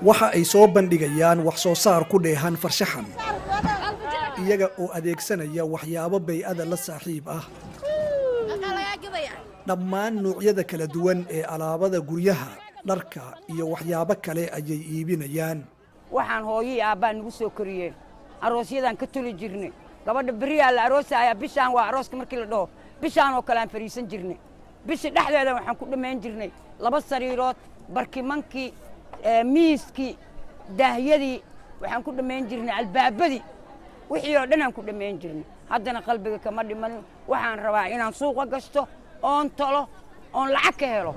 waxa ay soo bandhigayaan wax soo saar ku dheehan farshaxan iyaga oo adeegsanaya waxyaabo bay'ada la saaxiib ah dhammaan noocyada kala duwan ee alaabada guryaha dharka iyo waxyaabo kale ayay iibinayaan waxaan hooyay aabbaa nagu soo koriyeen aroosyadaan ka tuli jirnay gabadha beriyaa la aroosaya bishaan waa arooska markii la dhaho bishaan oo kale aan fariisan jirnay bishi dhexdeeda waxaan ku dhammayn jirnay 2 sariirood barkimankii miiskii daahyadii waxaan ku dhammayn jirnay albaabadii wixii oo dhan aan ku dhammayn jirnay haddana qalbiga kama dhiman waxaan rabaa inaan suuqa gasto oon tolo oon lacag ka helo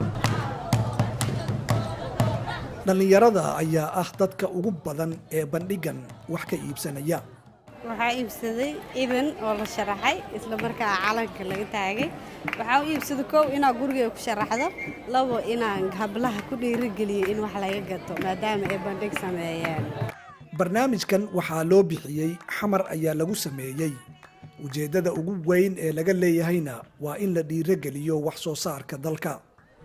dhalinyarada ayaa ah dadka ugu badan ee bandhigan wax ka iibsanaya waxaa iibsaday iban oo la sharaxay isla markaa calanka laga taagay waxaa u iibsaday koow inaa guriga ku sharaxdo labo inaan hablaha ku dhiirigeliyo in wax laga gato maadaama ay bandhig sameeyeen barnaamijkan waxaa loo bixiyey xamar ayaa lagu sameeyey ujeeddada ugu weyn ee laga leeyahayna waa in la dhiirigeliyo wax soo saarka dalka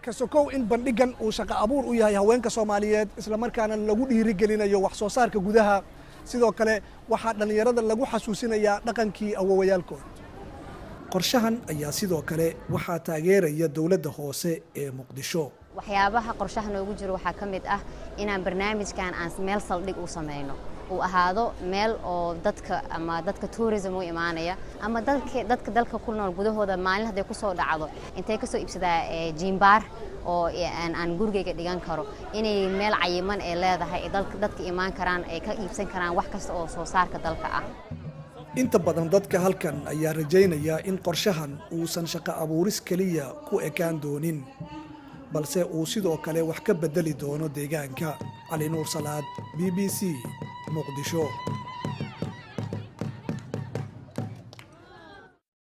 kasokow in bandhigan uu shaqo abuur u yahay haweenka Soomaaliyeed isla markaana lagu dhiirigelinayo wax soo saarka gudaha sidoo kale waxaa dhalinyarada lagu xasuusinayaa dhaqankii awowayaalkood qorshahan ayaa sidoo kale waxaa taageeraya dawladda hoose ee Muqdisho waxyaabaha qorshahan ugu jiro waxaa ka mid ah inaan barnaamijkan aan meel saldhig u sameeyno uu ahaado meel oo dadka tourism u imaanaya ama dadka dalka ku nool gudahooda maalin haday ku soo dhacdo intay ka soo iibsadaa jimbaar oo aan gurigeyga dhigan karo inay meel cayiman ee leedahay dadka imaan karaan ay ka iibsan karaan wax kasta oo soo saarka dalka ah inta badan dadka halkan ayaa rajaynaya in qorshahan uusan shaqo abuuris kaliya ku ekaan doonin balse uu sidoo kale wax ka bedeli doono deegaanka Ali Nuur Salaad BBC Muqdisho